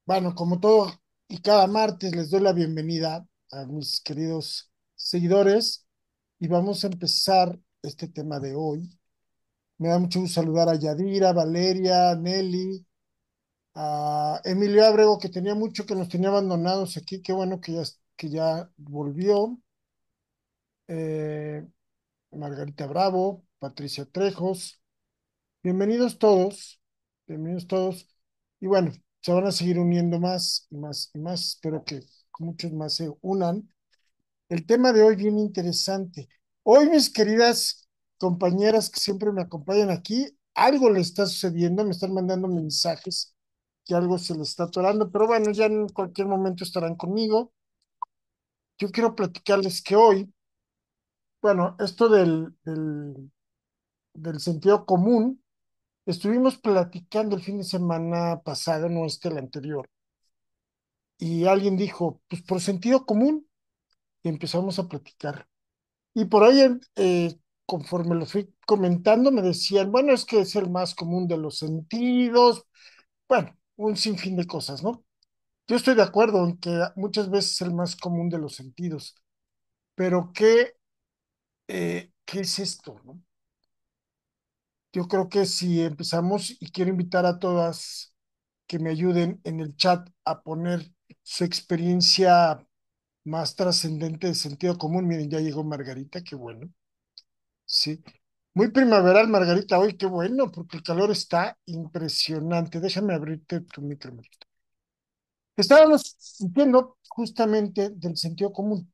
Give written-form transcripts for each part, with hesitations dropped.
Bueno, como todo y cada martes les doy la bienvenida a mis queridos seguidores y vamos a empezar este tema de hoy. Me da mucho gusto saludar a Yadira, Valeria, Nelly, a Emilio Ábrego, que tenía mucho que nos tenía abandonados aquí. Qué bueno que ya volvió. Eh, Margarita Bravo, Patricia Trejos. Bienvenidos todos, bienvenidos todos. Y bueno, se van a seguir uniendo más y más y más. Espero que muchos más se unan. El tema de hoy bien interesante. Hoy, mis queridas compañeras que siempre me acompañan aquí, algo le está sucediendo, me están mandando mensajes que algo se les está atorando, pero bueno, ya en cualquier momento estarán conmigo. Yo quiero platicarles que hoy, bueno, esto del sentido común. Estuvimos platicando el fin de semana pasado, no el anterior, y alguien dijo, pues por sentido común, y empezamos a platicar. Y por ahí, conforme lo fui comentando, me decían, bueno, es que es el más común de los sentidos, bueno, un sinfín de cosas, ¿no? Yo estoy de acuerdo en que muchas veces es el más común de los sentidos, pero ¿qué es esto, no? Yo creo que si empezamos, y quiero invitar a todas que me ayuden en el chat a poner su experiencia más trascendente de sentido común. Miren, ya llegó Margarita, qué bueno. Sí. Muy primaveral, Margarita, hoy qué bueno, porque el calor está impresionante. Déjame abrirte tu micro. Margarita. Estábamos diciendo justamente del sentido común,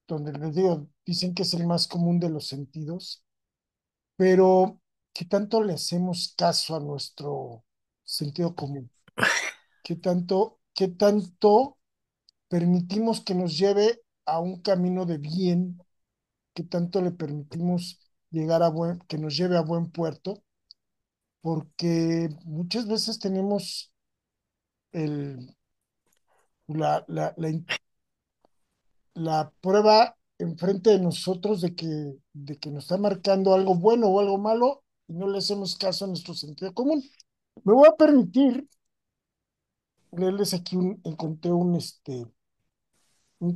donde les digo, dicen que es el más común de los sentidos, pero ¿qué tanto le hacemos caso a nuestro sentido común? ¿Qué tanto permitimos que nos lleve a un camino de bien? ¿Qué tanto le permitimos que nos lleve a buen puerto? Porque muchas veces tenemos el, la prueba enfrente de nosotros de que nos está marcando algo bueno o algo malo y no le hacemos caso a nuestro sentido común. Me voy a permitir leerles aquí encontré un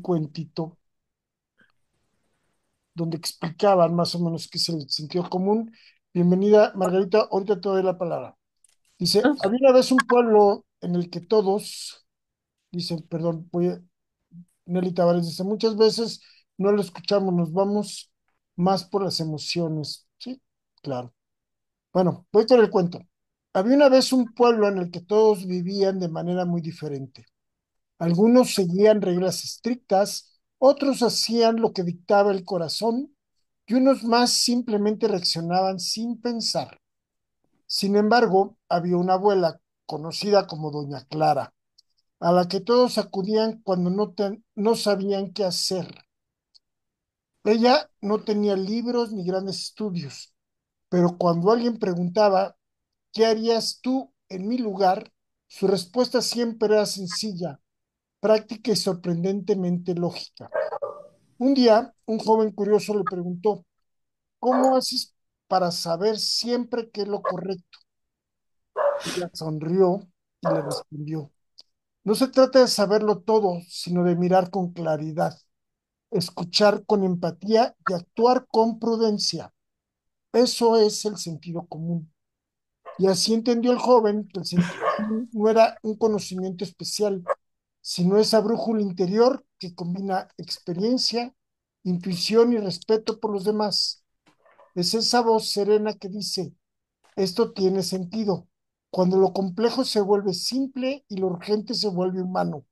cuentito donde explicaban más o menos qué es el sentido común. Bienvenida, Margarita, ahorita te doy la palabra. Dice, Ok. había una vez un pueblo en el que todos, dice, perdón, Nelly Tavares dice, muchas veces no lo escuchamos, nos vamos más por las emociones. Sí, claro. Bueno, voy con el cuento. Había una vez un pueblo en el que todos vivían de manera muy diferente. Algunos seguían reglas estrictas, otros hacían lo que dictaba el corazón y unos más simplemente reaccionaban sin pensar. Sin embargo, había una abuela conocida como Doña Clara, a la que todos acudían cuando no sabían qué hacer. Ella no tenía libros ni grandes estudios, pero cuando alguien preguntaba, ¿qué harías tú en mi lugar? Su respuesta siempre era sencilla, práctica y sorprendentemente lógica. Un día, un joven curioso le preguntó, ¿cómo haces para saber siempre qué es lo correcto? Ella sonrió y le respondió, no se trata de saberlo todo, sino de mirar con claridad, escuchar con empatía y actuar con prudencia. Eso es el sentido común. Y así entendió el joven que el sentido común no era un conocimiento especial, sino esa brújula interior que combina experiencia, intuición y respeto por los demás. Es esa voz serena que dice, esto tiene sentido, cuando lo complejo se vuelve simple y lo urgente se vuelve humano.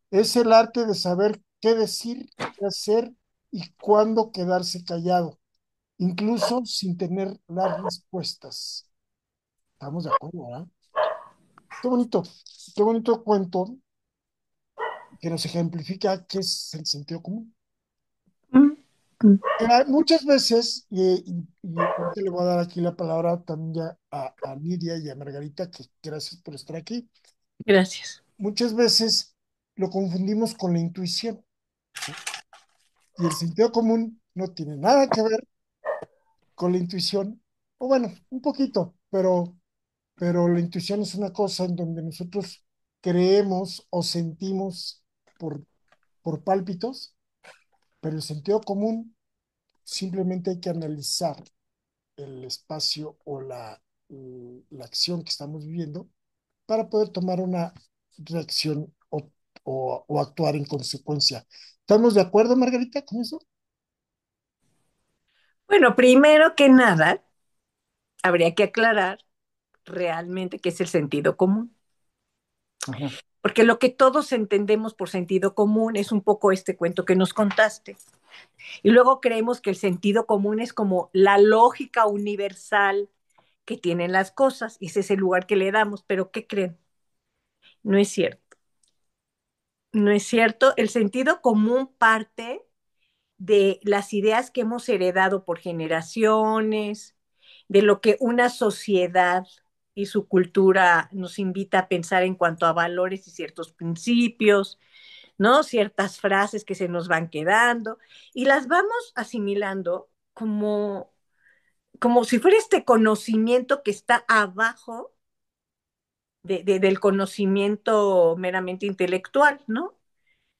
Es el arte de saber qué decir, qué hacer y cuándo quedarse callado, incluso sin tener las respuestas. Estamos de acuerdo, ¿verdad? Qué bonito cuento que nos ejemplifica qué es el sentido común. Mm, mm. Muchas veces, y ahorita le voy a dar aquí la palabra también ya a Nidia y a Margarita, que gracias por estar aquí. Gracias. Muchas veces lo confundimos con la intuición, ¿sí? Y el sentido común no tiene nada que ver con la intuición, o bueno, un poquito, pero la intuición es una cosa en donde nosotros creemos o sentimos por, por pálpitos, pero el sentido común simplemente hay que analizar el espacio o la acción que estamos viviendo para poder tomar una reacción o actuar en consecuencia. ¿Estamos de acuerdo, Margarita, con eso? Bueno, primero que nada, habría que aclarar realmente qué es el sentido común. Ajá. Porque lo que todos entendemos por sentido común es un poco este cuento que nos contaste. Y luego creemos que el sentido común es como la lógica universal que tienen las cosas, y ese es el lugar que le damos. Pero ¿qué creen? No es cierto. No es cierto. El sentido común parte de las ideas que hemos heredado por generaciones, de lo que una sociedad y su cultura nos invita a pensar en cuanto a valores y ciertos principios, ¿no? Ciertas frases que se nos van quedando y las vamos asimilando como si fuera este conocimiento que está abajo del conocimiento meramente intelectual, ¿no?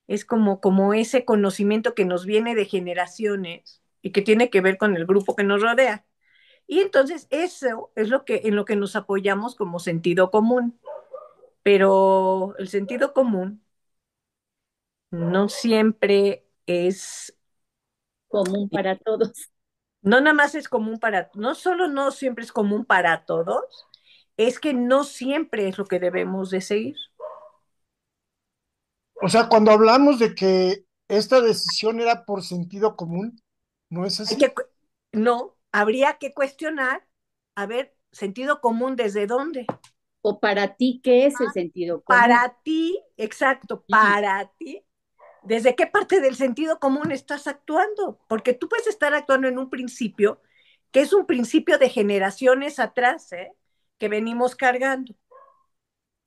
Es como ese conocimiento que nos viene de generaciones y que tiene que ver con el grupo que nos rodea. Y entonces eso es en lo que nos apoyamos como sentido común. Pero el sentido común no siempre es, común para todos. no nada más es común no solo no siempre es común para todos, es que no siempre es lo que debemos de seguir. O sea, cuando hablamos de que esta decisión era por sentido común, ¿no es Hay así? que, no, habría que cuestionar, a ver, sentido común desde dónde. O para ti, ¿qué es el sentido común? Para ti, exacto, Sí, para ti, ¿desde qué parte del sentido común estás actuando? Porque tú puedes estar actuando en un principio que es un principio de generaciones atrás, ¿eh? Que venimos cargando.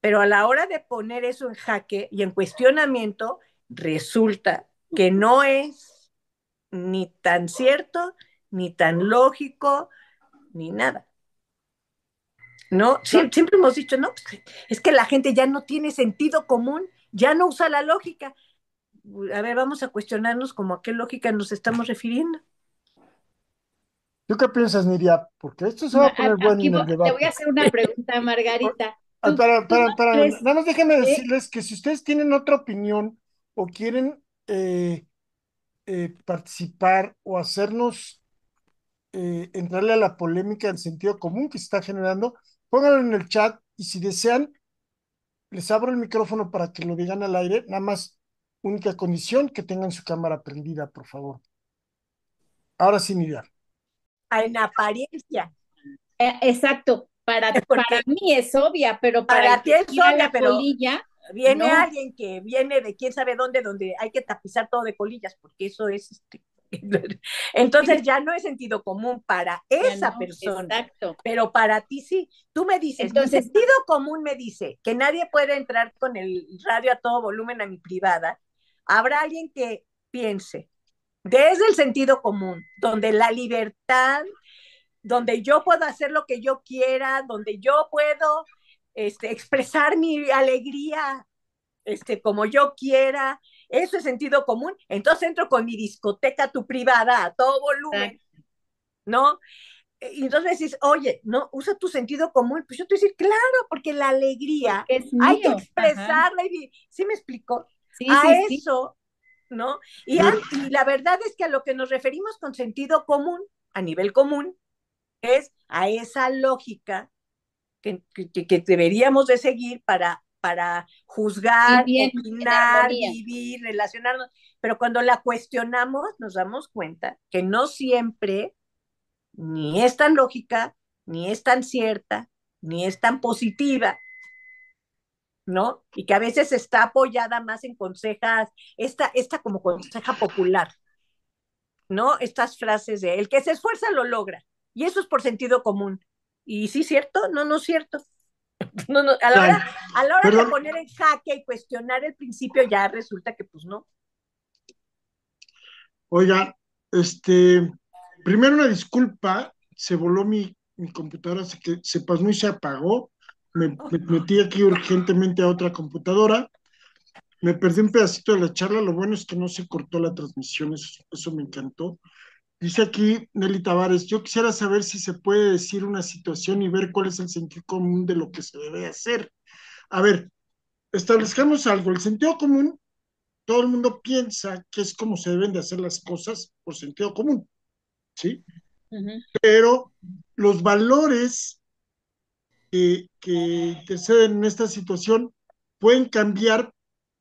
Pero a la hora de poner eso en jaque y en cuestionamiento, resulta que no es ni tan cierto, ni tan lógico, ni nada. ¿No? Siempre hemos dicho, no, pues, es que la gente ya no tiene sentido común, ya no usa la lógica. A ver, vamos a cuestionarnos como a qué lógica nos estamos refiriendo. ¿Tú qué piensas, Nidia? Porque esto se va a poner bueno aquí en el te voy a debate. hacer una pregunta, O- Margarita. ¿Tú espera, no espera, crees nada más déjenme que decirles que si ustedes tienen otra opinión o quieren participar o hacernos entrarle a la polémica del sentido común que se está generando, pónganlo en el chat y si desean, les abro el micrófono para que lo digan al aire, nada más, única condición, que tengan su cámara prendida, por favor. Ahora sí, Nidia. En apariencia, exacto, para porque mí es obvia, pero para el para ti que es tira obvia, la pero colilla, viene no. alguien que viene de quién sabe dónde, donde hay que tapizar todo de colillas, porque eso es entonces Sí, ya no es sentido común para ya esa no, persona, exacto. pero para ti sí. Tú me dices, mi Entonces, sentido común me dice que nadie puede entrar con el radio a todo volumen a mi privada. Habrá alguien que piense desde el sentido común, donde la libertad, donde yo puedo hacer lo que yo quiera, donde yo puedo expresar mi alegría como yo quiera, eso es sentido común. Entonces entro con mi discoteca tu privada a todo volumen, exacto, ¿no? Y entonces me decís, oye, no, usa tu sentido común. Pues yo te voy a decir, claro, porque la porque alegría es hay que mío. Ajá. expresarla. ¿Sí me explico? Sí, A sí, sí. eso, ¿no? Pero, Y la verdad es que a lo que nos referimos con sentido común, a nivel común, es a esa lógica que deberíamos de seguir para juzgar, Vivir en opinar, armonía. vivir, relacionarnos. Pero cuando la cuestionamos, nos damos cuenta que no siempre ni es tan lógica, ni es tan cierta, ni es tan positiva, ¿no? Y que a veces está apoyada más en consejas, esta como conseja popular, ¿no? Estas frases de el que se esfuerza lo logra. Y eso es por sentido común. Y sí, ¿cierto? No, no es cierto. No, no, ay, a la hora de perdón, poner en jaque y cuestionar el principio, ya resulta que pues no. oigan, primero una disculpa, se voló mi computadora, se pasmó y se apagó. me metí aquí urgentemente a otra computadora. Me perdí un pedacito de la charla. Lo bueno es que no se cortó la transmisión. Eso me encantó. Dice aquí Nelly Tavares, yo quisiera saber si se puede decir una situación y ver cuál es el sentido común de lo que se debe hacer. A ver, establezcamos algo. El sentido común, todo el mundo piensa que es como se deben de hacer las cosas por sentido común, ¿sí? Ujú. Pero los valores que interceden en esta situación pueden cambiar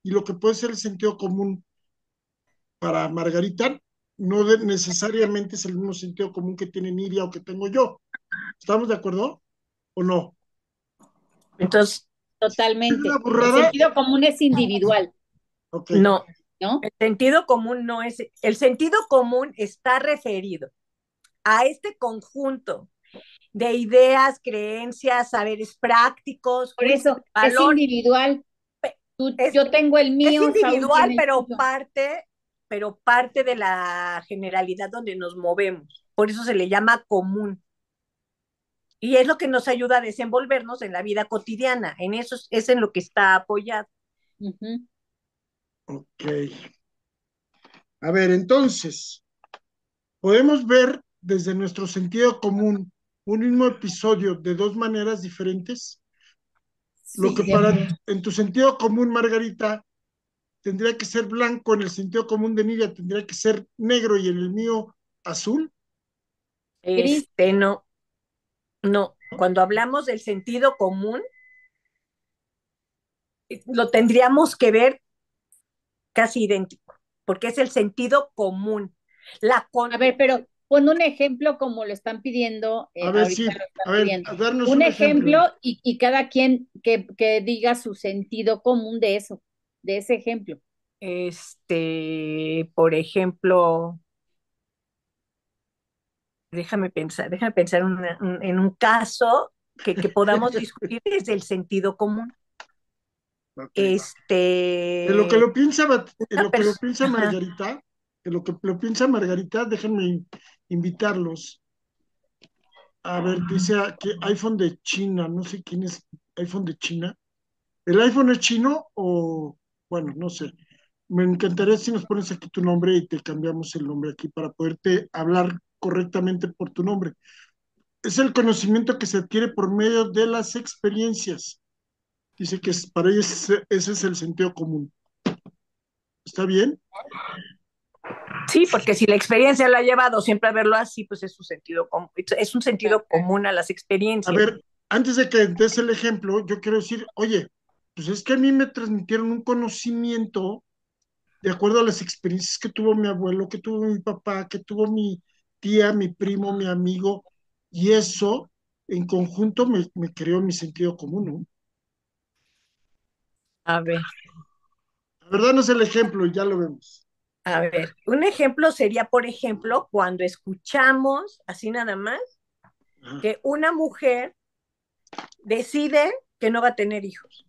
y lo que puede ser el sentido común para Margarita no necesariamente es el mismo sentido común que tiene Nidia o que tengo yo. ¿Estamos de acuerdo o no? Entonces, ¿Es una Totalmente. El burrada? sentido común es individual, Ok. no, ¿no? el sentido común no es, el sentido común está referido a este conjunto de ideas, creencias, saberes prácticos, Por juicios eso de es valor. individual. Es, Yo tengo el es mío, Saúl individual, tiene el suyo. pero parte de la generalidad donde nos movemos. Por eso se le llama común. Y es lo que nos ayuda a desenvolvernos en la vida cotidiana. En eso es en lo que está apoyado. Ujú. Ok. A ver, entonces, podemos ver desde nuestro sentido común un mismo episodio de dos maneras diferentes. Lo que Sí, en tu sentido común, Margarita, tendría que ser blanco, en el sentido común de Nidia tendría que ser negro y en el mío azul. gris. No, no. Cuando hablamos del sentido común, lo tendríamos que ver casi idéntico, porque es el sentido común. La A con, ver, pero pon un ejemplo como lo están pidiendo, A ver, ahorita sí, lo están a ver, pidiendo. a darnos Un un ejemplo. ejemplo y cada quien que diga su sentido común de eso, de ese ejemplo. por ejemplo, déjame pensar en un caso que podamos discutir desde el sentido común. Ok. De lo que Este, lo piensa, de una lo que lo persona, piensa Margarita, de lo que lo piensa Margarita, déjenme invitarlos. A ver, dice que iPhone de China, no sé quién es iPhone de China. ¿El iPhone es chino o, bueno, no sé? Me encantaría si nos pones aquí tu nombre y te cambiamos el nombre aquí para poderte hablar correctamente por tu nombre. Es el conocimiento que se adquiere por medio de las experiencias. Dice que para ellos ese es el sentido común. ¿Está bien? sí, porque si la experiencia lo ha llevado siempre a verlo así, pues es un sentido común, es un sentido común a las A experiencias. ver, antes de que des el ejemplo, yo quiero decir, oye, pues es que a mí me transmitieron un conocimiento de acuerdo a las experiencias que tuvo mi abuelo, que tuvo mi papá, que tuvo mi tía, mi primo, mi amigo, y eso en conjunto me creó mi sentido común, ¿no? A ver, La verdad no es el ejemplo, ya lo vemos. a ver, un ejemplo sería, por ejemplo, cuando escuchamos, así nada más, Ajá. que una mujer decide que no va a tener hijos.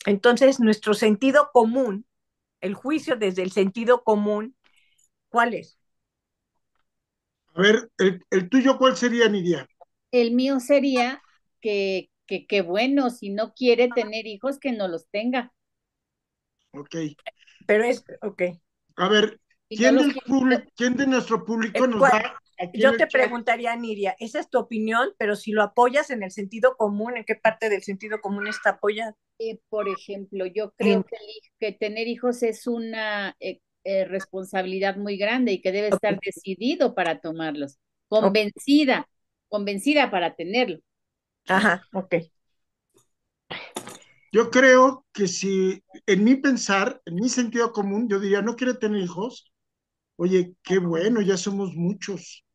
Entonces, nuestro sentido común, el juicio desde el sentido común, ¿cuál es? A ver, el tuyo, ¿cuál sería, Nidia? El mío sería que bueno, si no quiere tener hijos, que no los tenga. Ok. Pero es, ok. A ver, Si no los quiere, ¿quién de nuestro público Eh, nos cua- da aquí en yo el te chat? preguntaría, Nidia, esa es tu opinión, pero si lo apoyas en el sentido común, ¿en qué parte del sentido común está apoyado? por ejemplo, yo En- creo que tener hijos es una responsabilidad muy grande y que debe estar ok, decidido para tomarlos, ok, convencida, convencida para tenerlo. ajá, ok. Yo creo que si en mi pensar, en mi sentido común, yo diría, no quiere tener hijos. Oye, qué bueno, ya somos muchos.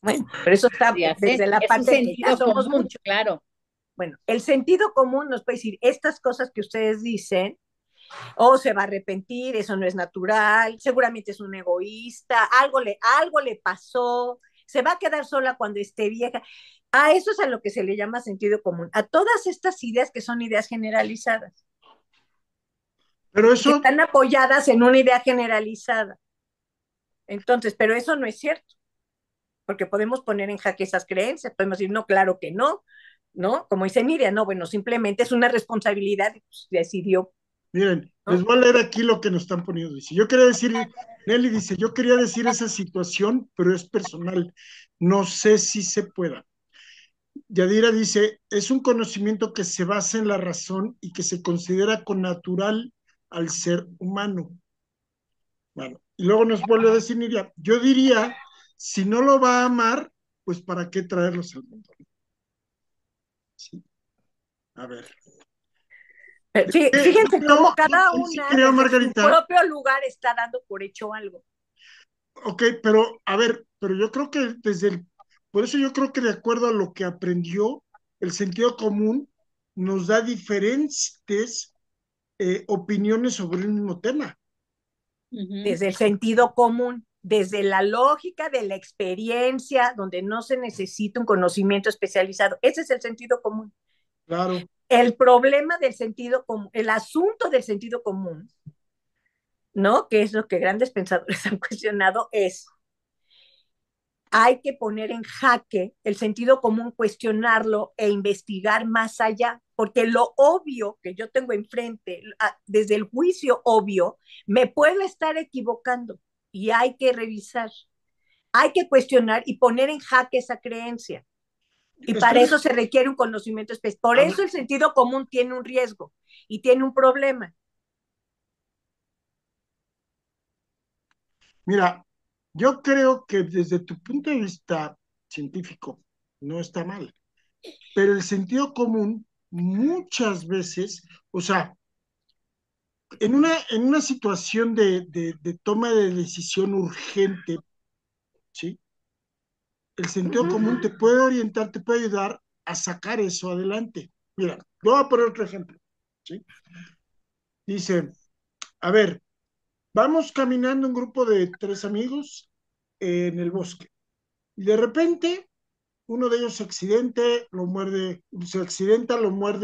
Bueno, pero eso está Ya sé, desde la es un parte de que ya sentido somos común, muchos. claro. Bueno, el sentido común nos puede decir estas cosas que ustedes dicen, o se va a arrepentir, eso no es natural, seguramente es un egoísta, algo le pasó, se va a quedar sola cuando esté vieja. A eso es a lo que se le llama sentido común, a todas estas ideas que son ideas generalizadas, Pero que eso, están apoyadas en una idea generalizada. Entonces, pero eso no es cierto. porque podemos poner en jaque esas creencias, podemos decir, no, claro que no, ¿no? Como dice Nidia, no, bueno, simplemente es una responsabilidad, pues, decidió. Miren, les ¿No? voy a leer aquí lo que nos están poniendo. Dice, yo quería decir, Nelly dice, yo quería decir esa situación, pero es personal. No sé si se pueda. Yadira dice, es un conocimiento que se basa en la razón y que se considera connatural al ser humano. Bueno, y luego nos vuelve a decir Nidia, yo diría, si no lo va a amar, pues ¿para qué traerlos al mundo? Sí. A ver. Yo Fíjense creo, cómo cada ahí sí una creo, desde su Margarita. propio lugar está dando por hecho algo. Ok, pero a ver, pero yo creo que por eso yo creo que de acuerdo a lo que aprendió, el sentido común nos da diferentes opiniones sobre el mismo tema. Desde el sentido común, desde la lógica de la experiencia, donde no se necesita un conocimiento especializado. Ese es el sentido común. Claro. El problema del sentido común, el asunto del sentido común, ¿no? Que es lo que grandes pensadores han cuestionado, es hay que poner en jaque el sentido común, cuestionarlo e investigar más allá, porque lo obvio que yo tengo enfrente, desde el juicio obvio, me puedo estar equivocando y hay que revisar, hay que cuestionar y poner en jaque esa creencia. Y para Estoy, eso se requiere un conocimiento especial. Por a ver, eso el sentido común tiene un riesgo y tiene un problema. mira, yo creo que desde tu punto de vista científico no está mal, pero el sentido común muchas veces, o sea, en una situación de toma de decisión urgente, ¿sí? El sentido común te puede orientar, te puede ayudar a sacar eso adelante. Mira, voy a poner otro ejemplo, ¿sí? Dice, a ver, vamos caminando un grupo de 3 amigos en el bosque y de repente uno de ellos se accidenta, lo muerde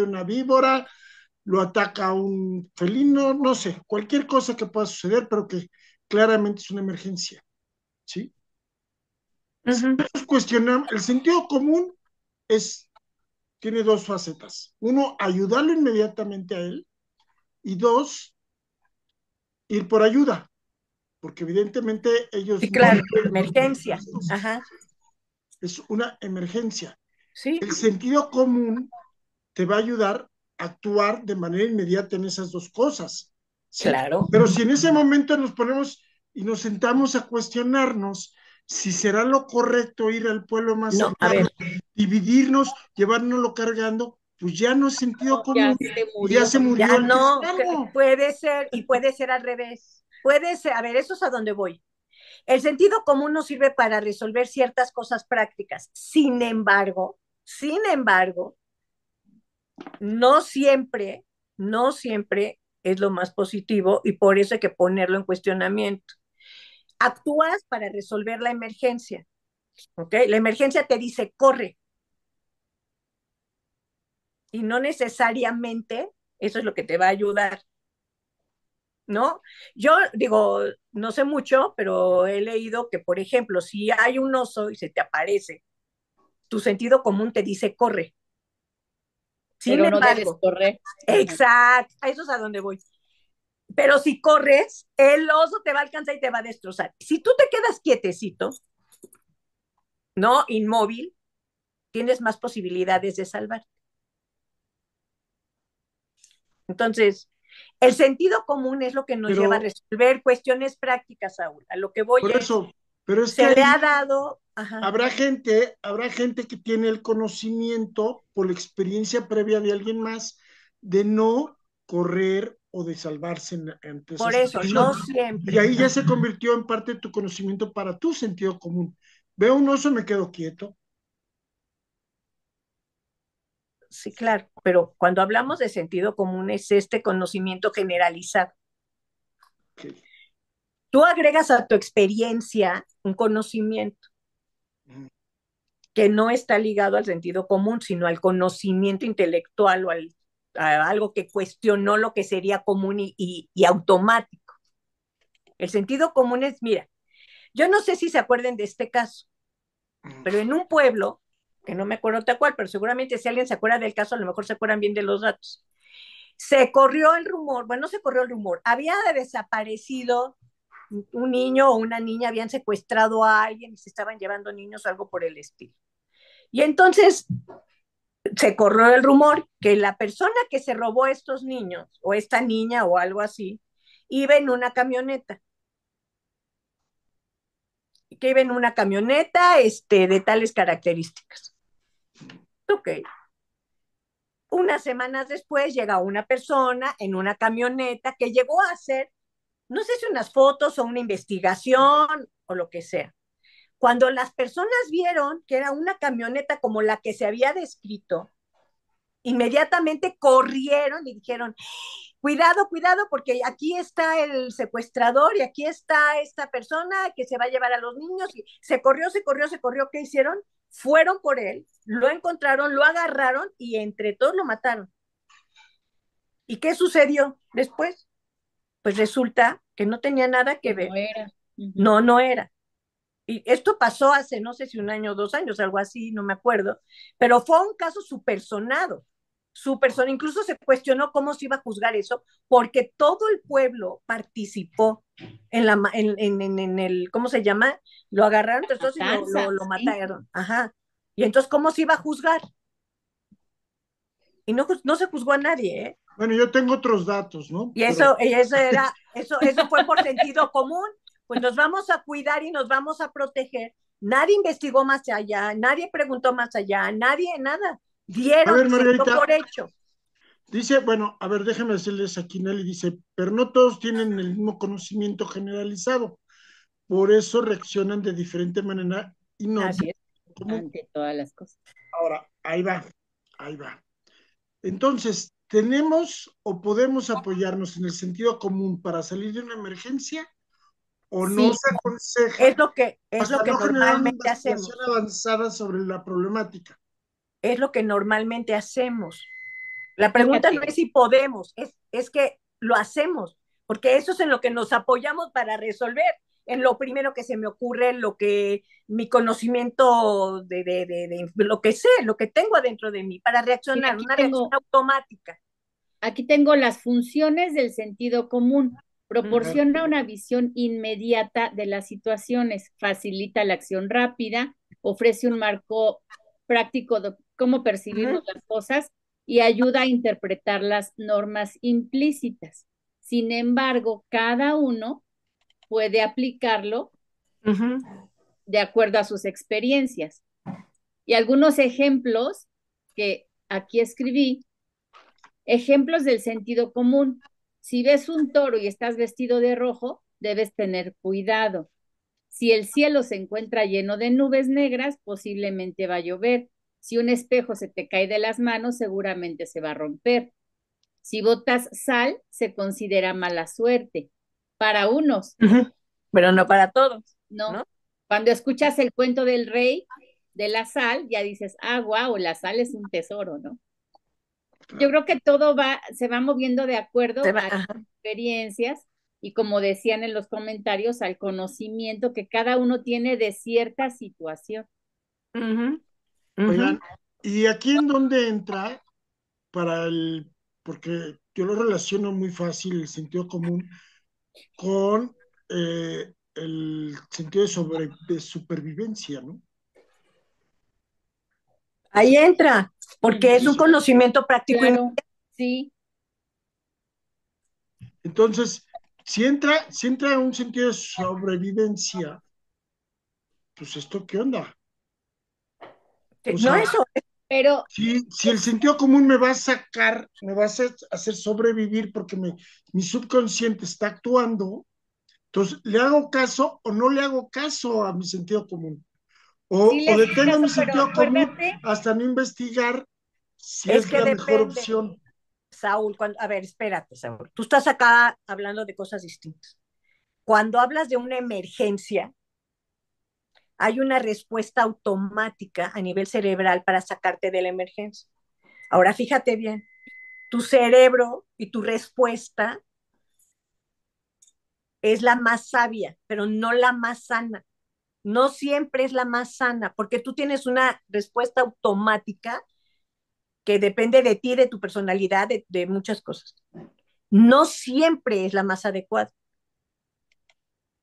una víbora, lo ataca un felino, no sé, cualquier cosa que pueda suceder, pero que claramente es una emergencia, ¿sí? Uh -huh. Entonces cuestionamos, el sentido común tiene dos facetas. Uno, ayudarlo inmediatamente a él, y dos, ir por ayuda, porque evidentemente ellos Sí, no claro, pueden controlar emergencia. las cosas. Ajá, Es una emergencia. sí, El sentido común te va a ayudar a actuar de manera inmediata en esas dos cosas, ¿sí? claro. Pero si en ese momento nos ponemos y nos sentamos a cuestionarnos si será lo correcto ir al pueblo más No, a cercano, ver, dividirnos, llevárnoslo cargando, pues ya no es sentido común Ya se y ya murió. se murió ya el no, cristiano. puede ser y puede ser al revés. Puede ser, a ver, eso es a donde voy. El sentido común nos sirve para resolver ciertas cosas prácticas. Sin embargo, no siempre, no siempre es lo más positivo y por eso hay que ponerlo en cuestionamiento. Actúas para resolver la emergencia, ¿ok? La emergencia te dice, corre, y no necesariamente eso es lo que te va a ayudar, ¿no? Yo digo, no sé mucho, pero he leído que, por ejemplo, si hay un oso y se te aparece, tu sentido común te dice, corre. Sin Pero no debes embargo, correr. Ajá. exacto, a eso es a donde voy. Pero si corres, el oso te va a alcanzar y te va a destrozar. Si tú te quedas quietecito, ¿no? Inmóvil, tienes más posibilidades de salvar. Entonces, el sentido común es lo que nos lleva a Pero resolver cuestiones prácticas, Saúl. A lo que voy por es, eso, pero es que se le ahí ha dado, ajá, habrá gente que tiene el conocimiento por la experiencia previa de alguien más de no correr o de salvarse ante esa por eso, situación. no Y siempre. ahí ya se convirtió en parte de tu conocimiento para tu sentido común. Veo un oso, me quedo quieto. Sí, claro, pero cuando hablamos de sentido común es este conocimiento generalizado. Okay. Tú agregas a tu experiencia un conocimiento que no está ligado al sentido común, sino al conocimiento intelectual o a algo que cuestionó lo que sería común y automático. El sentido común es, mira, yo no sé si se acuerden de este caso. pero en un pueblo, que no me acuerdo tal cual, pero seguramente si alguien se acuerda del caso, a lo mejor se acuerdan bien de los datos. Se corrió el rumor, bueno, no se corrió el rumor, había desaparecido un niño o una niña, habían secuestrado a alguien y se estaban llevando niños o algo por el estilo. Y entonces se corrió el rumor que la persona que se robó estos niños, o esta niña o algo así, iba en una camioneta. Que iba en una camioneta de tales características. Ok. Unas semanas después llega una persona en una camioneta que llegó a hacer, no sé si unas fotos o una investigación o lo que sea. Cuando las personas vieron que era una camioneta como la que se había descrito, inmediatamente corrieron y dijeron, cuidado, cuidado, porque aquí está el secuestrador y aquí está esta persona que se va a llevar a los niños. Y se corrió, se corrió, se corrió. ¿Qué hicieron? Fueron por él, lo encontraron, lo agarraron y entre todos lo mataron. ¿Y qué sucedió después? Pues resulta que no tenía nada que ver. No era. No, no era. Y esto pasó hace, no sé si un año o 2 años, algo así, no me acuerdo, pero fue un caso súper sonado, súper sonado. Incluso se cuestionó cómo se iba a juzgar eso, porque todo el pueblo participó en el, ¿cómo se llama? Lo agarraron entre todos y Matanza, lo sí. mataron. Ajá. Y entonces, ¿cómo se iba a juzgar? Y no, no se juzgó a nadie, ¿eh? Bueno, yo tengo otros datos, ¿no? Y Pero, eso fue por sentido común, pues nos vamos a cuidar y nos vamos a proteger. Nadie investigó más allá, nadie preguntó más allá, nadie, nada. a Dieron, ver, se dio Margarita, por hecho. dice, bueno, a ver, déjeme decirles aquí, Nelly, dice, pero no todos tienen el mismo conocimiento generalizado, por eso reaccionan de diferente manera y no Así tienen es. común. Ante todas las cosas. Ahora, ahí va, ahí va. Entonces, ¿tenemos o podemos apoyarnos en el sentido común para salir de una emergencia o no Sí, se aconseja Es lo hasta que no generar una normalmente investigación hacemos. avanzada sobre la problemática? Es lo que normalmente hacemos. La pregunta no fíjate, es si podemos, es que lo hacemos, porque eso es en lo que nos apoyamos para resolver, en lo primero que se me ocurre, lo que mi conocimiento de lo que sé, lo que tengo adentro de mí, para mira, reaccionar, una reacción automática. aquí tengo las funciones del sentido común. A Ujú, ver, Proporciona una visión inmediata de las situaciones, facilita la acción rápida, ofrece un marco práctico de cómo percibimos ujú, las cosas y ayuda a interpretar las normas implícitas. Sin embargo, cada uno puede aplicarlo ujú. de acuerdo a sus experiencias. Y algunos ejemplos que aquí escribí, ejemplos del sentido común. Si ves un toro y estás vestido de rojo, debes tener cuidado. Si el cielo se encuentra lleno de nubes negras, posiblemente va a llover. Si un espejo se te cae de las manos, seguramente se va a romper. Si botas sal, se considera mala suerte. Para unos, Ujú. Pero no para todos, no. ¿no? Cuando escuchas el cuento del rey de la sal, ya dices, ah, wow, la sal es un tesoro, ¿no? Yo claro. creo que todo se va moviendo de acuerdo a las Ajá. experiencias y como decían en los comentarios, al conocimiento que cada uno tiene de cierta situación. Ujú, ujú. Oigan, ¿y aquí en dónde entra para porque yo lo relaciono muy fácil, el sentido común, con el sentido de supervivencia, ¿no? O Ahí sea, entra, porque es un Ujú, conocimiento práctico. claro, sí, entonces, si entra un sentido de sobrevivencia, pues esto, ¿qué onda? O No sea, eso, pero si el sentido común me va a sacar, me va a hacer sobrevivir porque mi subconsciente está actuando, entonces, ¿le hago caso o no le hago caso a mi sentido común? sí O les haces detengo caso, mi pero sentido común acuérdate, hasta no investigar si es es que la mejor depende. opción. Saúl, a ver, espérate, Saúl. Tú estás acá hablando de cosas distintas. Cuando hablas de una emergencia, hay una respuesta automática a nivel cerebral para sacarte de la emergencia. Ahora fíjate bien, tu cerebro y tu respuesta es la más sabia, pero no la más sana. no siempre es la más sana, porque tú tienes una respuesta automática que depende de ti, de tu personalidad, de muchas cosas. No siempre es la más adecuada,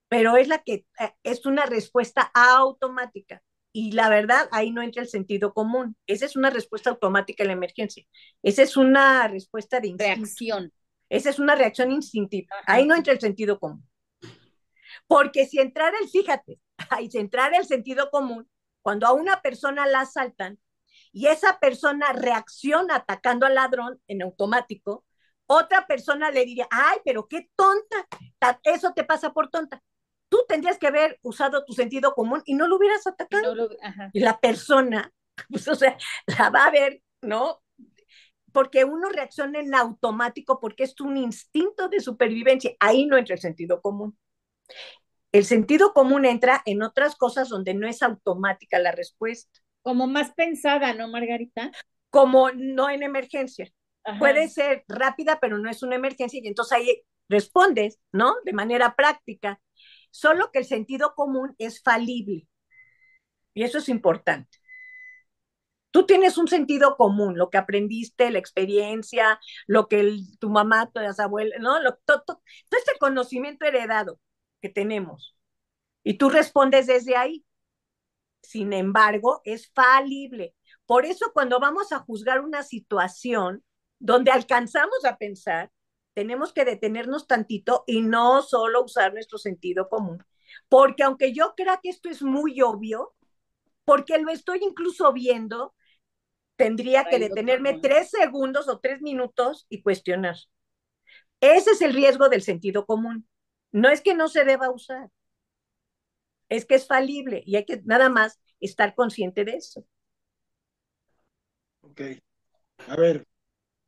pero es la que es una respuesta automática. Y la verdad, ahí no entra el sentido común. Esa es una respuesta automática en la emergencia. Esa es una respuesta de instinto. Reacción. Esa es una reacción instintiva. Ajá. Ahí no entra el sentido común. Porque si entrara fíjate, si entrara el sentido común, cuando a una persona la asaltan y esa persona reacciona atacando al ladrón en automático, otra persona le diría, ay, pero qué tonta, eso te pasa por tonta. Tú tendrías que haber usado tu sentido común y no lo hubieras atacado. Y la persona, pues, o sea, la va a ver, ¿no? Porque uno reacciona en automático porque es un instinto de supervivencia. Ahí no entra el sentido común. El sentido común entra en otras cosas donde no es automática la respuesta. Como más pensada, ¿no, Margarita? Como no en emergencia. Ajá. Puede ser rápida, pero no es una emergencia y entonces ahí respondes, ¿no? De manera práctica. Solo que el sentido común es falible. Y eso es importante. Tú tienes un sentido común, lo que aprendiste, la experiencia, lo que tu mamá, tus abuelas, ¿no? Todo este conocimiento heredado que tenemos. Y tú respondes desde ahí. Sin embargo, es falible. Por eso cuando vamos a juzgar una situación donde alcanzamos a pensar, tenemos que detenernos tantito y no solo usar nuestro sentido común. Porque aunque yo crea que esto es muy obvio, porque lo estoy incluso viendo, tendría que detenerme 3 segundos o 3 minutos y cuestionar. Ese es el riesgo del sentido común. No es que no se deba usar, es que es falible y hay que nada más estar consciente de eso. Ok. A ver,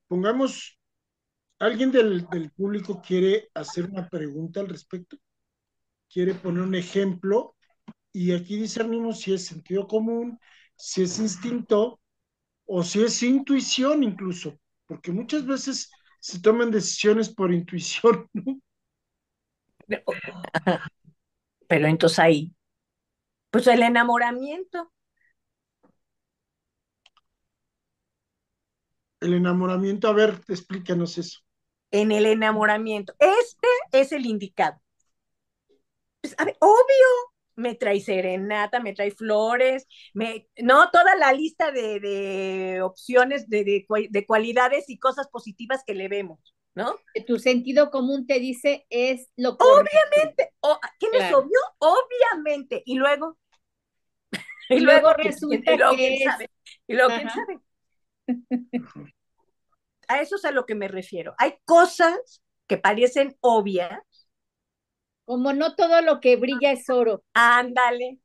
pongamos, ¿alguien del público quiere hacer una pregunta al respecto? ¿Quiere poner un ejemplo? Y aquí discernimos si es sentido común, si es instinto o si es intuición incluso, porque muchas veces se toman decisiones por intuición, ¿no? Pero entonces ahí, pues el enamoramiento. El enamoramiento, a ver, explícanos eso. En el enamoramiento, este es el indicado. Pues, a ver, obvio, me trae serenata, me trae flores, no, toda la lista de opciones, de cualidades y cosas positivas que le vemos, ¿no? Tu sentido común te dice es lo correcto. Obviamente, ¿quién es Claro. obvio? Obviamente, y luego, Y luego resulta que ¿quién es... sabe? Y luego, ¿quién Ajá. sabe? A eso es a lo que me refiero. Hay cosas que parecen obvias. Como no todo lo que brilla es oro. Ándale.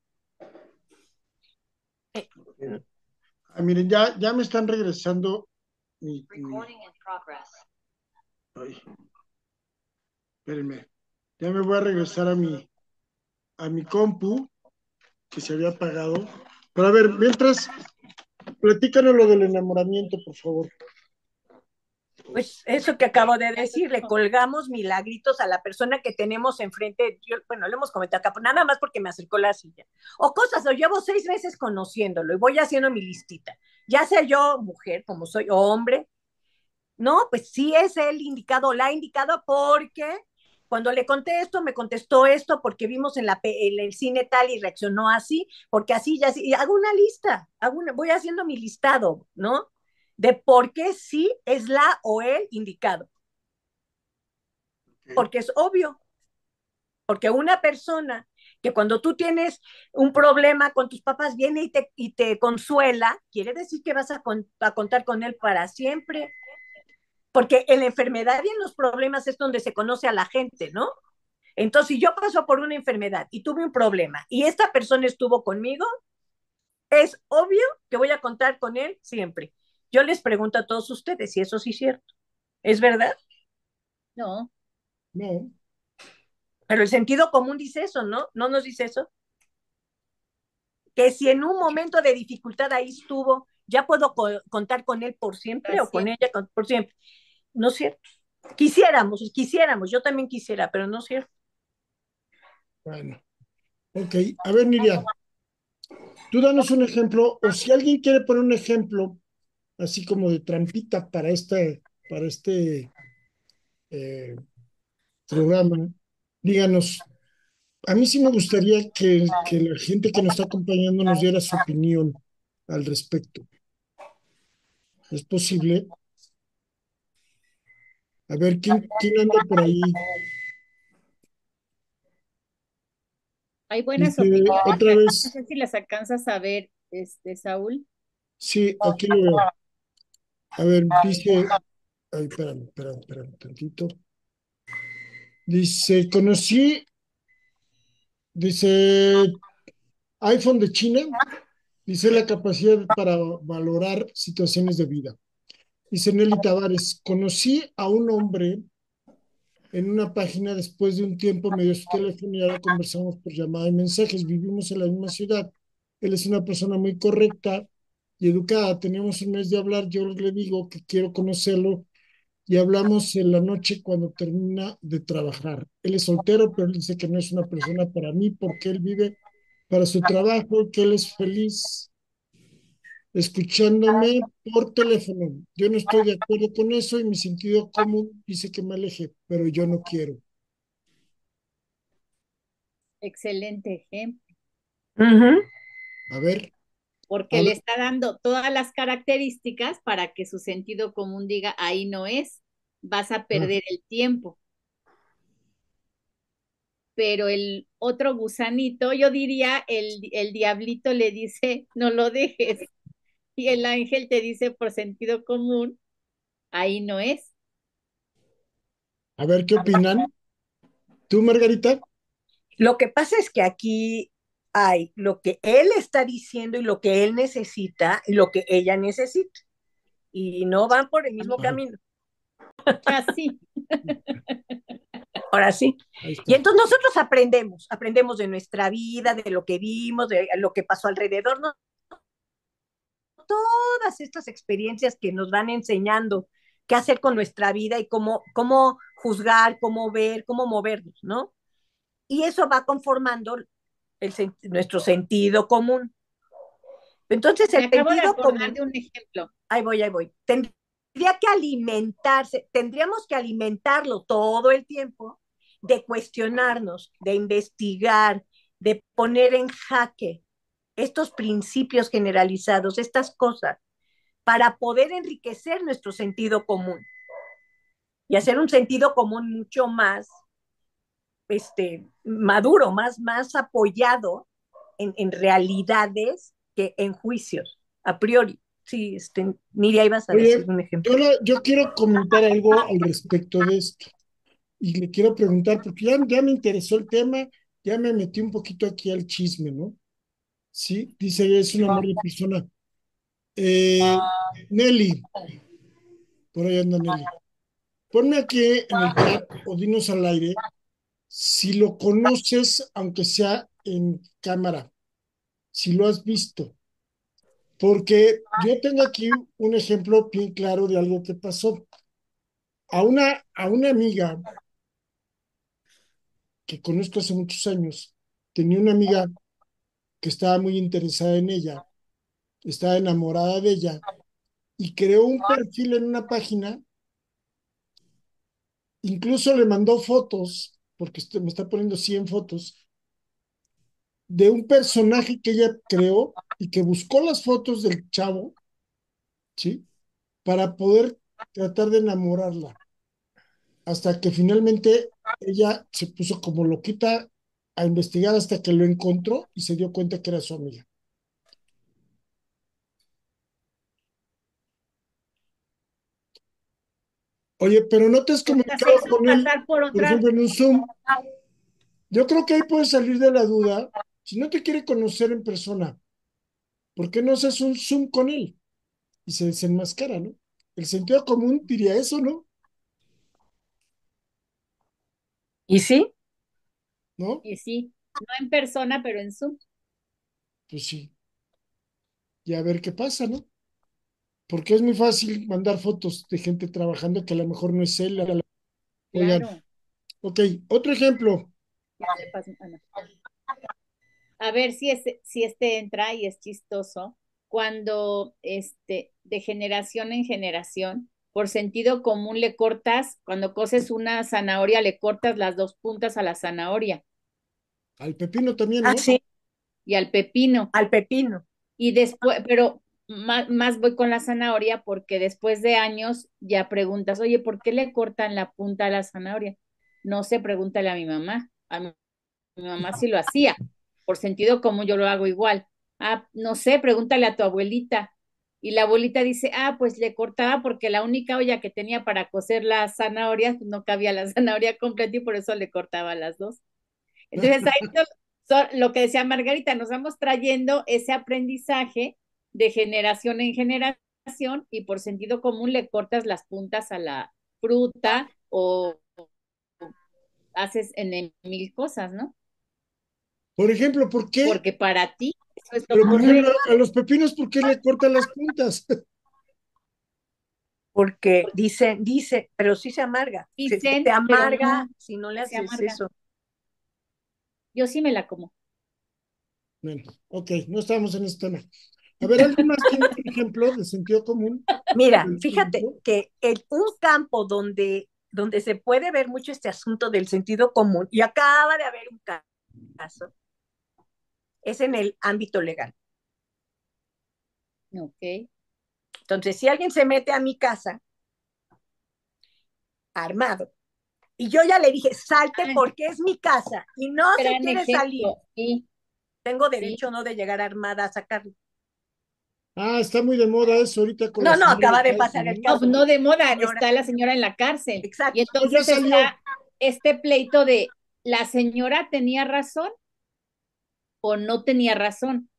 Miren, ya me están regresando ay, espérenme. Ya me voy a regresar a mi compu, que se había apagado. Pero a ver, mientras, platícanos lo del enamoramiento, por favor. Pues eso que acabo de decir, le colgamos milagritos a la persona que tenemos enfrente. Bueno, lo hemos comentado acá, nada más porque me acercó la silla. O cosas, o llevo 6 meses conociéndolo y voy haciendo mi listita. Ya sea yo mujer, como soy, o hombre, no, pues sí es el indicado, la indicada porque cuando le conté esto, me contestó esto porque vimos en el cine tal y reaccionó así, porque así ya así, y hago una lista, voy haciendo mi listado, ¿no? De por qué sí es la o el indicado. Porque es obvio, porque una persona que cuando tú tienes un problema con tus papás viene y te consuela, quiere decir que vas a contar con él para siempre. Porque en la enfermedad y en los problemas es donde se conoce a la gente, ¿no? Entonces, si yo paso por una enfermedad y tuve un problema y esta persona estuvo conmigo, es obvio que voy a contar con él siempre. Yo les pregunto a todos ustedes si eso sí es cierto. ¿Es verdad? No. No. Pero el sentido común dice eso, ¿no? ¿No nos dice eso? Que si en un momento de dificultad ahí estuvo, ya puedo contar con él por siempre o con ella por siempre. No es cierto. Quisiéramos, yo también quisiera, pero no es cierto. Bueno, Ok, a ver, Nidia, tú danos un ejemplo, o si alguien quiere poner un ejemplo, así como de trampita para este eh, programa, díganos. A mí sí me gustaría que la gente que nos está acompañando nos diera su opinión al respecto. ¿Es posible? A ver, ¿quién anda por ahí? Hay buenas Dice, opiniones, otra aquí no vez, sé si las alcanzas a ver, Saúl. sí, aquí lo veo. A ver, dice, ay, espérame, tantito. Dice, iPhone de China, dice la capacidad para valorar situaciones de vida. Dice Nelly Tavares, conocí a un hombre en una página, después de un tiempo me dio su teléfono y ahora conversamos por llamada y mensajes. Vivimos en la misma ciudad. Él es una persona muy correcta y educada. Teníamos un mes de hablar. Yo le digo que quiero conocerlo y hablamos en la noche cuando termina de trabajar. Él es soltero, pero él dice que no es una persona para mí porque él vive para su trabajo, que él es feliz escuchándome por teléfono. Yo no estoy de acuerdo con eso y mi sentido común dice que me aleje, pero yo no quiero. Excelente ejemplo, Ujú. A ver, porque a le ver, está dando todas las características para que su sentido común diga, ahí no es, vas a ah, perder el tiempo. Pero el otro gusanito, yo diría, el diablito le dice, no lo dejes. Y el ángel te dice por sentido común, ahí no es. a ver qué opinan. ¿Tú, Margarita? Lo que pasa es que aquí hay lo que él está diciendo y lo que él necesita y lo que ella necesita. Y no van por el mismo Ajá, camino. Así, Ahora sí. ahí Y está. entonces nosotros aprendemos de nuestra vida, de lo que vimos, de lo que pasó alrededor, ¿no? Todas estas experiencias que nos van enseñando qué hacer con nuestra vida y cómo juzgar, cómo ver, cómo movernos, ¿no? Y eso va conformando nuestro sentido común. Entonces, me el acabo de sentido acordar de común, un ejemplo. ahí voy, tendría que alimentarse, tendríamos que alimentarlo todo el tiempo de cuestionarnos, de investigar, de poner en jaque estos principios generalizados, estas cosas, para poder enriquecer nuestro sentido común y hacer un sentido común mucho más maduro, más apoyado en realidades que en juicios, a priori. Sí, Nidia, ibas a decir Oye, un ejemplo. yo quiero comentar algo al respecto de esto y le quiero preguntar, porque ya me interesó el tema, ya me metí un poquito aquí al chisme, ¿no? Sí, dice, es un amor de persona. Eh, Nelly, por ahí anda Nelly. Ponme aquí en el chat o dinos al aire si lo conoces, aunque sea en cámara, si lo has visto. Porque yo tengo aquí un ejemplo bien claro de algo que pasó. A una amiga que conozco hace muchos años, tenía una amiga que estaba muy interesada en ella, estaba enamorada de ella y creó un perfil en una página, incluso le mandó fotos, porque me está poniendo 100 fotos, de un personaje que ella creó y que buscó las fotos del chavo, ¿sí? Para poder tratar de enamorarla. Hasta que finalmente ella se puso como loquita a investigar hasta que lo encontró y se dio cuenta que era su amiga. Oye, pero no te has O sea, se comunicado hizo con él, pasar por por otra. ejemplo, en un Zoom. Yo creo que ahí puedes salir de la duda. Si no te quiere conocer en persona, ¿por qué no haces un Zoom con él? Y se desenmascara, ¿no? El sentido común diría eso, ¿no? ¿Y sí? ¿No? Y sí, no en persona, pero en Zoom. Pues sí. Y a ver qué pasa, ¿no? Porque es muy fácil mandar fotos de gente trabajando que a lo mejor no es él. Oigan, Claro, ok, otro ejemplo. que sepas, Ana. a ver si este entra y es chistoso, cuando de generación en generación, por sentido común le cortas, cuando coces una zanahoria, le cortas las dos puntas a la zanahoria Al pepino también, Ah, ¿no? sí, y al pepino. al pepino. Y después, pero más voy con la zanahoria porque después de años ya preguntas, oye, ¿por qué le cortan la punta a la zanahoria? No sé, pregúntale a mi mamá. Mi mamá sí lo hacía. Por sentido común yo lo hago igual. Ah, no sé, pregúntale a tu abuelita. Y la abuelita dice, ah, pues le cortaba porque la única olla que tenía para cocer las zanahorias, pues no cabía la zanahoria completa y por eso le cortaba las dos. Entonces ahí lo que decía Margarita, nos vamos trayendo ese aprendizaje de generación en generación y por sentido común le cortas las puntas a la fruta o haces en mil cosas, ¿no? Por ejemplo, ¿por qué? Porque para ti eso es lo Pero, por ejemplo, correcto. a los pepinos, ¿por qué le cortan las puntas? Porque dice, pero sí se amarga. Se Dicen, pero amarga no, si no le se haces amarga. eso. Yo sí me la como. Bueno, ok, no estamos en este tema. A ver, ¿alguien más tiene un ejemplo de sentido común? Mira, fíjate que un campo donde se puede ver mucho este asunto del sentido común, y acaba de haber un caso, es en el ámbito legal. Ok. Entonces, si alguien se mete a mi casa armado, y yo ya le dije, salte Ah, porque es mi casa, y no se gran quiere salir, ejemplo. Sí, tengo sí. derecho no de llegar armada a sacarlo. Ah, está muy de moda eso ahorita con la No, no, señora acaba de de cárcel, pasar el ¿no? No, caso pues de no de moda, señora. está la señora en la cárcel. Y Exacto. No, ya entonces salió. está este pleito de la señora tenía razón o no tenía razón.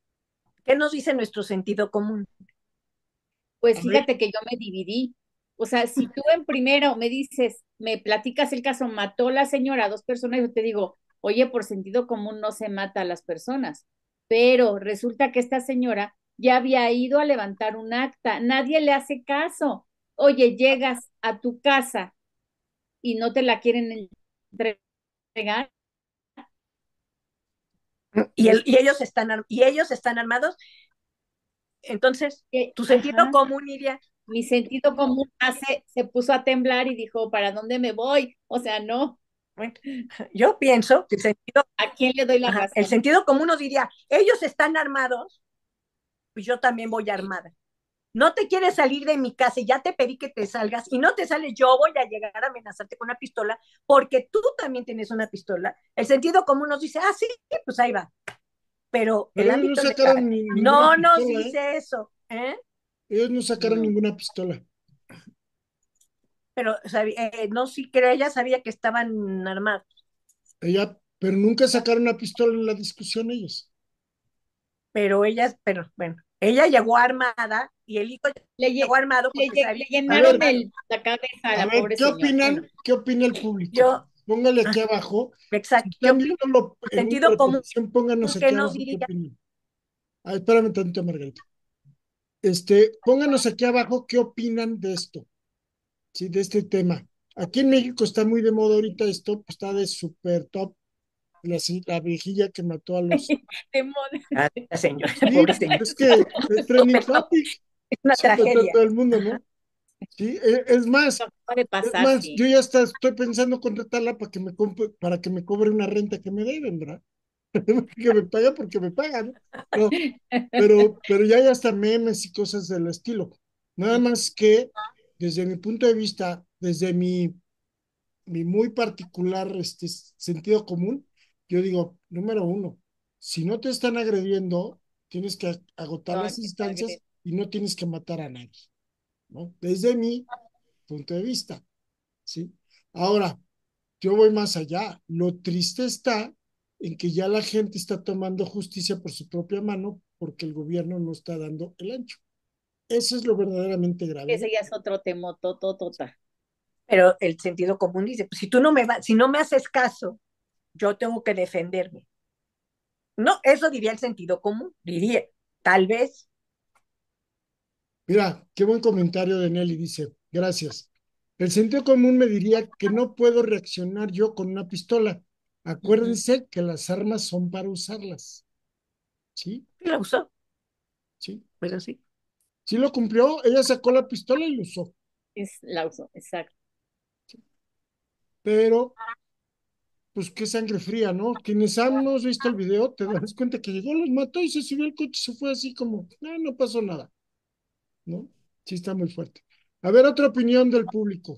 ¿Qué nos dice nuestro sentido común? Pues A ver, fíjate que yo me dividí. O sea, si tú en primero me dices, me platicas el caso, mató la señora a dos personas, yo te digo, oye, por sentido común no se mata a las personas. Pero resulta que esta señora ya había ido a levantar un acta, nadie le hace caso. Oye, llegas a tu casa y no te la quieren entregar. Y ellos están armados. Entonces, tu sentido Ajá, común iría, mi sentido común se puso a temblar y dijo, ¿para dónde me voy? O sea, no, bueno, yo pienso que ¿a quién le doy la el razón? sentido común nos diría, ellos están armados, pues yo también voy armada. No te quieres salir de mi casa y ya te pedí que te salgas y no te sales, yo voy a llegar a amenazarte con una pistola porque tú también tienes una pistola. El sentido común nos dice, ah, sí, pues ahí va. Pero el pero ellos no ámbito sacaron legal ninguna no nos pistola, ¿eh? dice eso, ¿eh? Ellos no sacaron No. ninguna pistola. Pero no, sí, creo, ella sabía que estaban armados, Pero nunca sacaron una pistola en la discusión ellos. pero bueno, ella llegó armada y el hijo Le, llegó armado le, porque sabía le que A estaba ver, llenaron armado. la cabeza a a la ver, pobre señora. Bueno, ¿Qué opina el público? Yo, Póngale aquí ah, abajo. Si exacto, ¿qué están opino? viéndolo Por en una sentido común, repetición, pónganos ¿qué aquí nos abajo qué diría? opinan. Ah, espérame tantito, Margarita. Pónganos aquí abajo qué opinan de esto, ¿sí? De este tema. Aquí en México está muy de moda ahorita esto, pues está de super top, la viejilla que mató a los... de moda. Ah, la señora, Sí, pobre señora, es que es trending súper top, topic, es una sí, de tragedia. todo el mundo, Ajá. ¿no? Sí, es más, Acaba de es pasar, más, sí. yo ya estoy pensando contratarla para que me cobre una renta que me deben, ¿verdad? Que me paga porque me pagan, ¿no? Pero ya hay hasta memes y cosas del estilo. Nada más que, desde mi punto de vista, desde mi muy particular sentido común, yo digo, número uno, si no te están agrediendo, tienes que agotar No, las aquí está instancias y no tienes que matar a nadie, ¿no? Desde mi punto de vista, ¿sí? Ahora, yo voy más allá. Lo triste está en que ya la gente está tomando justicia por su propia mano porque el gobierno no está dando el ancho. Eso es lo verdaderamente grave, ¿no? ese ya es otro tema, tototota. Pero el sentido común dice, pues, si tú no me vas, si no me haces caso, yo tengo que defenderme. No, eso diría el sentido común, diría, tal vez. Mira, qué buen comentario de Nelly, dice, gracias. El sentido común me diría que no puedo reaccionar yo con una pistola. Ujú. Acuérdense que las armas son para usarlas. ¿sí? Y la usó, ¿Sí? pero sí. Sí lo cumplió, ella sacó la pistola y lo usó, La uso, exacto. pero pues qué sangre fría, ¿no? Quienes hemos visto el video, te das cuenta que llegó, los mató y se subió al coche, se fue así como, no, no pasó nada, ¿no? Sí está muy fuerte. A ver, otra opinión del público.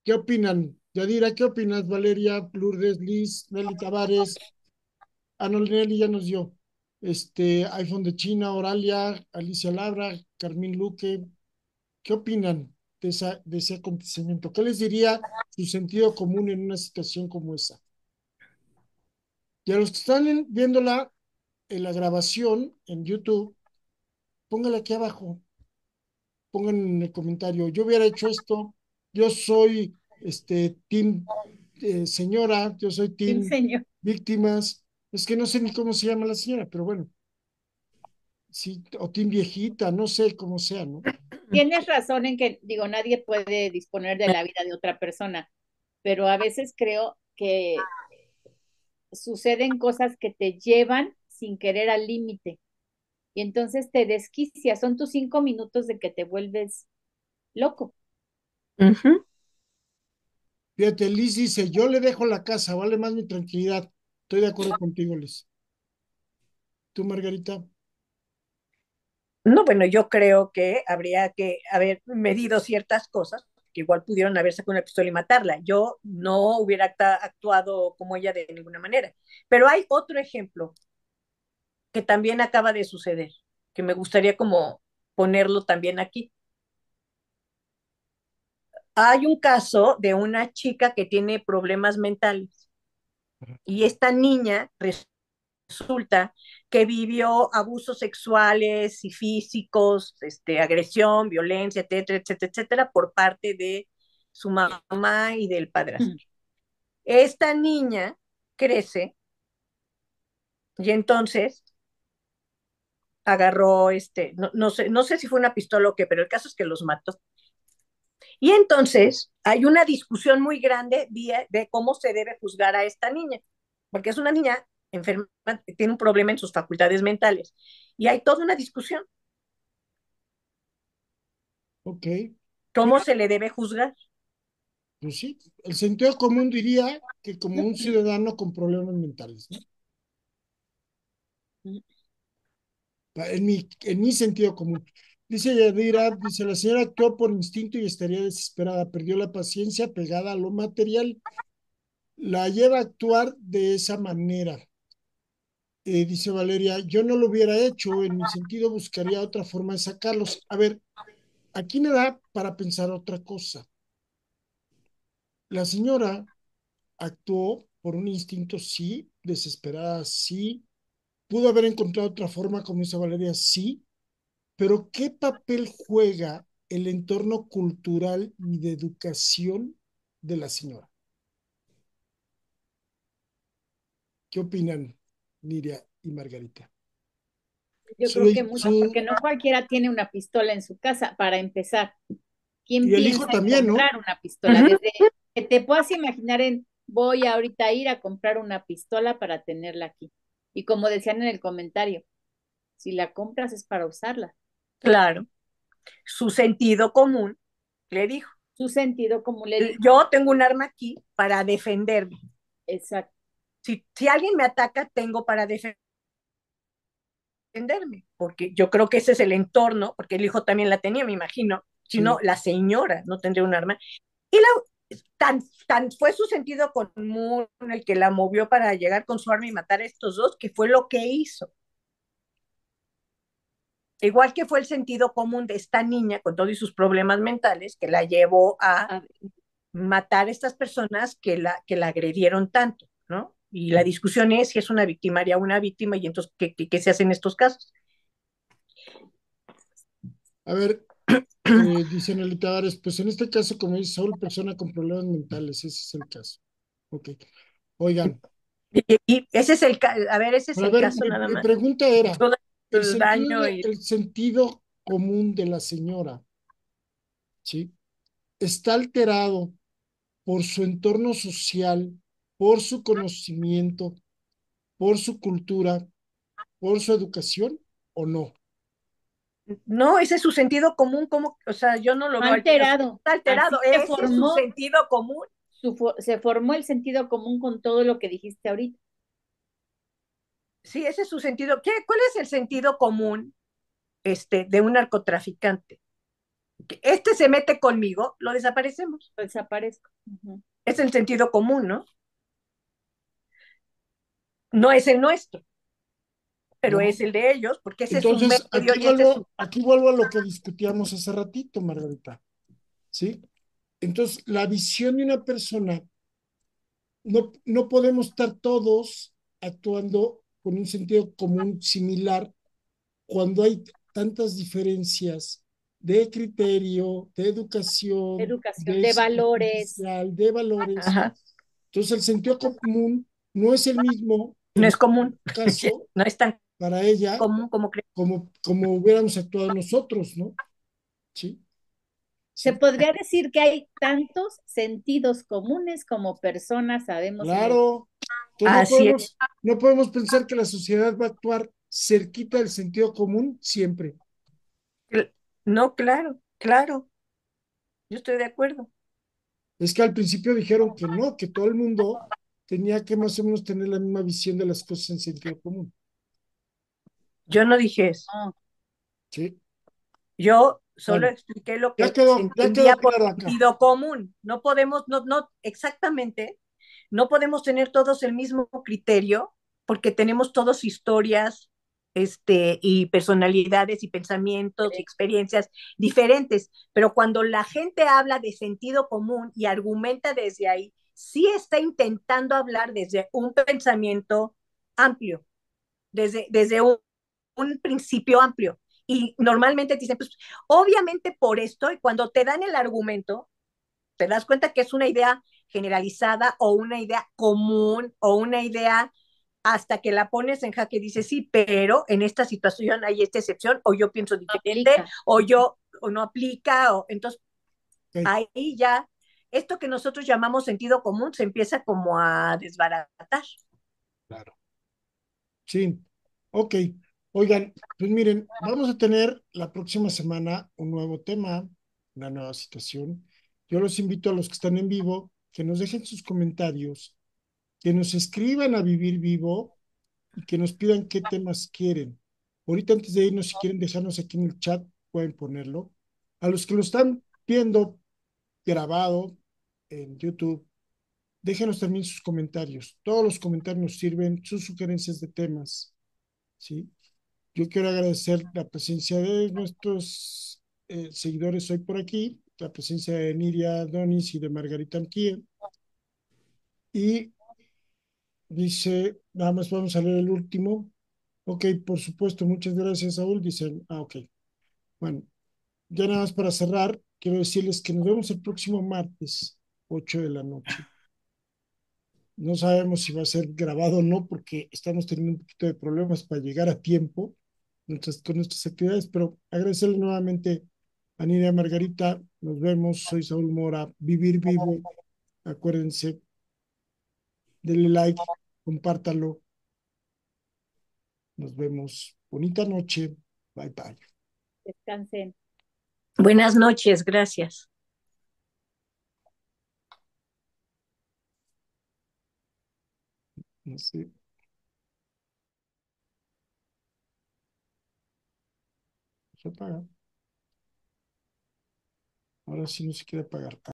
¿Qué opinan? Yadira, ¿qué opinas? Valeria, Lourdes, Liz, Nelly Tavares. Ah, no, Nelly ya nos dio. iPhone de China, Oralia, Alicia Labra, Carmín Luque. ¿Qué opinan de ese acontecimiento? ¿Qué les diría su sentido común en una situación como esa? Y a los que están viéndola en la grabación en YouTube, póngala aquí abajo, pongan en el comentario, yo hubiera hecho esto, yo soy team señora, yo soy Sí, team señor. víctimas, es que no sé ni cómo se llama la señora, pero bueno, sí, o team viejita, no sé cómo sea, ¿no? Tienes razón en que, digo, nadie puede disponer de la vida de otra persona, pero a veces creo que suceden cosas que te llevan sin querer al límite y entonces te desquicias, son tus 5 minutos de que te vuelves loco. Ujú. Fíjate, Liz dice, yo le dejo la casa, vale más mi tranquilidad. Estoy de acuerdo contigo, Liz. ¿Tú, Margarita? No, bueno, yo creo que habría que haber medido ciertas cosas, que igual pudieron haberse con una pistola y matarla. Yo no hubiera actuado como ella de ninguna manera. Pero hay otro ejemplo que también acaba de suceder, que me gustaría como ponerlo también aquí. Hay un caso de una chica que tiene problemas mentales y esta niña resulta que vivió abusos sexuales y físicos, agresión, violencia, etcétera, etcétera, etcétera, por parte de su mamá y del padrastro. Esta niña crece y entonces agarró, no sé si fue una pistola o qué, pero el caso es que los mató. Y entonces hay una discusión muy grande de cómo se debe juzgar a esta niña, porque es una niña enferma, tiene un problema en sus facultades mentales. Y hay toda una discusión, Ok. cómo Mira, se le debe juzgar. pues sí, el sentido común diría que como un ciudadano con problemas mentales, ¿no? En mi sentido común. Dice Yadira, dice, la señora actuó por instinto y estaría desesperada, perdió la paciencia pegada a lo material, la lleva a actuar de esa manera. Dice Valeria, yo no lo hubiera hecho, en mi sentido buscaría otra forma de sacarlos. A ver, aquí me da para pensar otra cosa. La señora actuó por un instinto, sí, desesperada, sí, pudo haber encontrado otra forma, como dice Valeria, sí, pero ¿qué papel juega el entorno cultural y de educación de la señora? ¿Qué opinan, Niria y Margarita? Yo creo que mucho, porque no cualquiera tiene una pistola en su casa, para empezar. ¿Quién Y el hijo piensa en también, ¿no? comprar una pistola? Desde que te puedas imaginar en, voy ahorita a ir a comprar una pistola para tenerla aquí. Y como decían en el comentario, si la compras es para usarla. Claro, su sentido común le dijo, Su sentido, como le dijo, yo tengo un arma aquí para defenderme. exacto. Si alguien me ataca, tengo para defenderme, porque yo creo que ese es el entorno, porque el hijo también la tenía, me imagino, si no, Sí. la señora no tendría un arma. Y tan fue su sentido común el que la movió para llegar con su arma y matar a estos dos, que fue lo que hizo. Igual que fue el sentido común de esta niña con todos sus problemas mentales que la llevó a A ver, matar a estas personas que la agredieron tanto, ¿no? Y la discusión es si es una victimaria o una víctima y entonces, ¿qué se hace en estos casos? A ver, dice Nelly Tavares, pues en este caso, como dice Saúl, persona con problemas mentales, ese es el caso. Ok. Oigan, Y ese es a ver, ese es pero a el ver, caso mi, nada mi más. pregunta era, Todo el el daño sentido, y el sentido común de la señora, ¿sí? Está alterado por su entorno social, por su conocimiento, por su cultura, por su educación o no. No, ese es su sentido común, como, o sea, yo no lo veo Alterado. alterado, Así ese es su sentido común. se formó el sentido común con todo lo que dijiste ahorita. Sí, ese es su sentido. ¿Cuál es el sentido común de un narcotraficante? Que este se mete conmigo, lo desaparecemos. Desaparezco. Uh-huh. Es el sentido común, ¿no? No es el nuestro, pero ¿No? es el de ellos, porque ese es su Entonces, medio y ese es su... aquí vuelvo a lo que discutíamos hace ratito, Margarita, ¿sí? Entonces, la visión de una persona, no podemos estar todos actuando con un sentido común similar cuando hay tantas diferencias de criterio, de educación, Educación, de de situación valores. social, de valores. Ajá. Entonces, el sentido común no es el mismo No en es común, este caso no es tan para ella común como creen. como hubiéramos actuado nosotros, ¿no? Sí, Se sí. podría decir que hay tantos sentidos comunes como personas sabemos en el... Claro. Entonces Así es. no podemos pensar que la sociedad va a actuar cerquita del sentido común siempre. No, claro, claro, yo estoy de acuerdo. Es que al principio dijeron que no, que todo el mundo tenía que más o menos tener la misma visión de las cosas en sentido común. Yo no dije eso. No, Sí. Yo solo Bueno, expliqué lo que se ya entendía quedó por claro acá. sentido común. No podemos, no, exactamente, no podemos tener todos el mismo criterio porque tenemos todos historias, y personalidades y pensamientos y experiencias diferentes. Pero cuando la gente habla de sentido común y argumenta desde ahí, sí está intentando hablar desde un pensamiento amplio, desde un principio amplio. Y normalmente te dicen, pues obviamente por esto, y cuando te dan el argumento, te das cuenta que es una idea generalizada o una idea común o una idea hasta que la pones en jaque y dices, sí, pero en esta situación hay esta excepción, o yo pienso diferente, aplica. o no aplica, o entonces Ok, ahí ya, esto que nosotros llamamos sentido común se empieza como a desbaratar. claro. Sí. Ok. Oigan, pues miren, vamos a tener la próxima semana un nuevo tema, una nueva situación. Yo los invito a los que están en vivo que nos dejen sus comentarios, que nos escriban a Vivir Vivo y que nos pidan qué temas quieren. Ahorita antes de irnos, si quieren dejarnos aquí en el chat, pueden ponerlo. A los que lo están viendo grabado en YouTube, déjenos también sus comentarios. Todos los comentarios nos sirven, sus sugerencias de temas, ¿sí? Yo quiero agradecer la presencia de nuestros seguidores hoy por aquí, la presencia de Niria Donis y de Margarita Amquía. Y dice, nada más vamos a leer el último. Ok, por supuesto, muchas gracias, Saúl. Dicen, ok. Bueno, ya nada más para cerrar, quiero decirles que nos vemos el próximo martes, 8 de la noche. No sabemos si va a ser grabado o no, porque estamos teniendo un poquito de problemas para llegar a tiempo con nuestras actividades, pero agradecerle nuevamente a Nidia Margarita. Nos vemos, soy Saúl Mora. Vivir vivo. Acuérdense, denle like, compártalo. Nos vemos. Bonita noche. Bye bye. Descansen. Buenas noches, gracias. No sé, se apaga. Ahora sí no se quiere apagar.